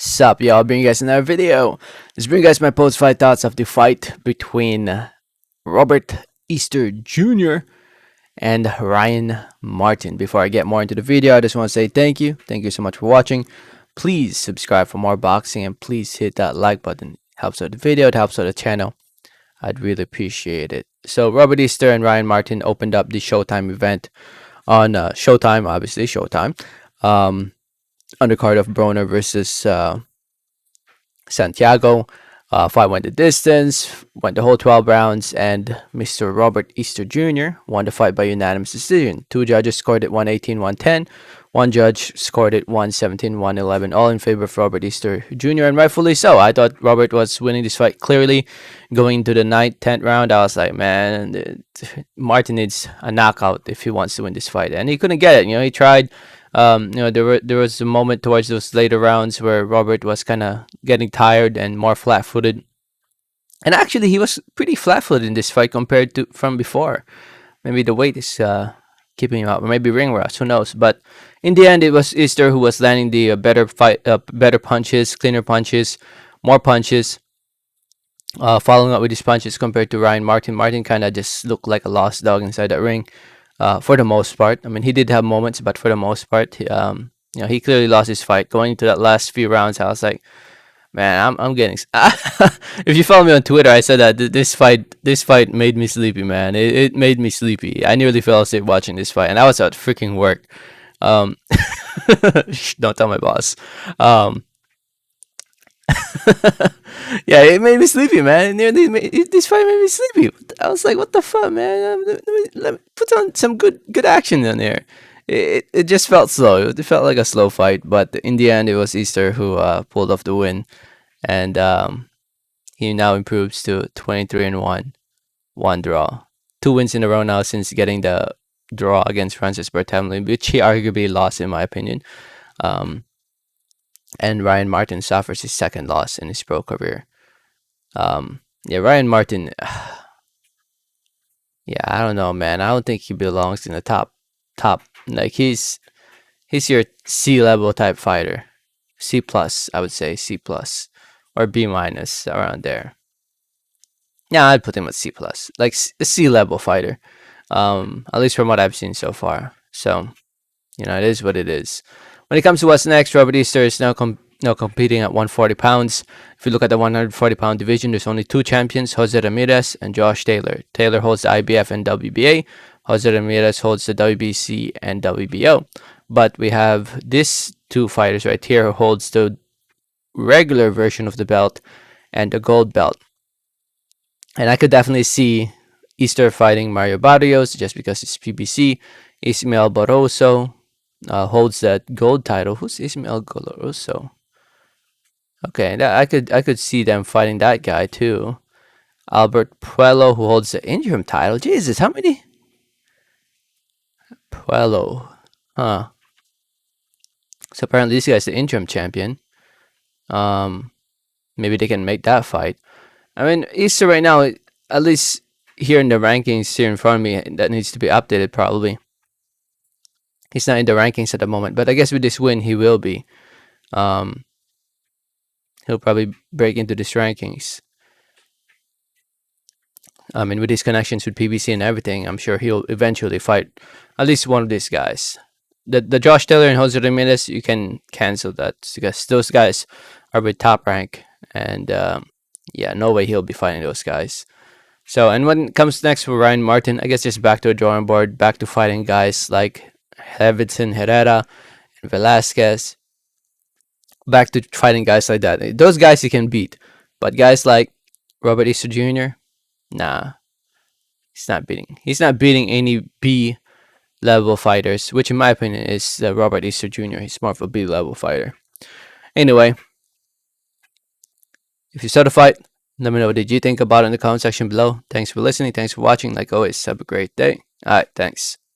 Sup, y'all? Bring you guys another video. Let's bring you guys my post-fight thoughts of the fight between Robert Easter Jr. and Ryan Martin. Before I get more into the video, I just want to say thank you. Thank you so much for watching. Please subscribe for more boxing and please hit that like button. It helps out the video, it helps out the channel. I'd really appreciate it. So Robert Easter and Ryan Martin opened up the Showtime event on Showtime, obviously Showtime. Undercard of Broner versus Santiago. Fight went the distance, went the whole 12 rounds, and Mr. Robert Easter Jr. won the fight by unanimous decision. Two judges scored it 118-110. One judge scored it 117-111, all in favor of Robert Easter Jr., and rightfully so. I thought Robert was winning this fight clearly. Going into the 9th, 10th round, I was like, man, Martin needs a knockout if he wants to win this fight, and he couldn't get it. He tried. There was a moment towards those later rounds where Robert was kind of getting tired and more flat-footed, and actually he was pretty flat-footed in this fight compared to from before. Maybe the weight is keeping him up, or maybe ring rust, who knows? But in the end, it was Easter who was landing the better punches, cleaner punches, more punches. Following up with his punches compared to Ryan Martin. Martin kind of just looked like a lost dog inside that ring. For the most part, I mean, he did have moments, but for the most part, he clearly lost his fight. Going into that last few rounds, I was like, man, I'm getting. If you follow me on Twitter, I said that this fight made me sleepy, man. It made me sleepy. I nearly fell asleep watching this fight, and I was at freaking work. Don't tell my boss. Yeah, it made me sleepy, man. This fight made me sleepy. I was like, what the fuck, man? Let me put on some good action in there. It just felt slow. It felt like a slow fight, but in the end, it was Easter who pulled off the win, and he now improves to 23-1, one draw, 2 wins in a row now since getting the draw against Francis Bertemlin, which he arguably lost in my opinion. And Ryan Martin suffers his second loss in his pro career. Yeah, Ryan Martin. Yeah, I don't know, man. I don't think he belongs in the top. Like he's your C level type fighter, C plus. I would say C plus or B minus around there. Yeah, I'd put him at C plus, like a C level fighter. At least from what I've seen so far. So, it is what it is. When it comes to what's next, Robert Easter is now competing at 140 pounds. If you look at the 140-pound division, there's only 2 champions, Jose Ramirez and Josh Taylor. Taylor holds the IBF and WBA. Jose Ramirez holds the WBC and WBO. But we have these 2 fighters right here who holds the regular version of the belt and the gold belt. And I could definitely see Easter fighting Mario Barrios just because it's PBC. Ismael Barroso holds that gold title. Who's Ismael Barroso? Okay, I could see them fighting that guy too. Albert Puello, who holds the interim title. Jesus, how many? Puello, huh? So apparently this guy's the interim champion. Maybe they can make that fight. I mean, Easter right now, at least here in the rankings here in front of me, that needs to be updated probably. He's not in the rankings at the moment, but I guess with this win, he will be. He'll probably break into these rankings. I mean, with his connections with PBC and everything, I'm sure he'll eventually fight at least one of these guys. The Josh Taylor and Jose Ramirez, you can cancel that because those guys are with Top Rank, and yeah, no way he'll be fighting those guys. So, and when it comes next for Ryan Martin, I guess just back to the drawing board, back to fighting guys like Davidson, Herrera, and Velasquez. Back to fighting guys like that. Those guys you can beat, but guys like Robert Easter Jr., nah, he's not beating. He's not beating any B level fighters, which in my opinion is Robert Easter Jr. He's more of a B level fighter. Anyway, if you saw the fight, let me know what did you think about it in the comment section below. Thanks for listening. Thanks for watching. Like always, have a great day. All right, thanks.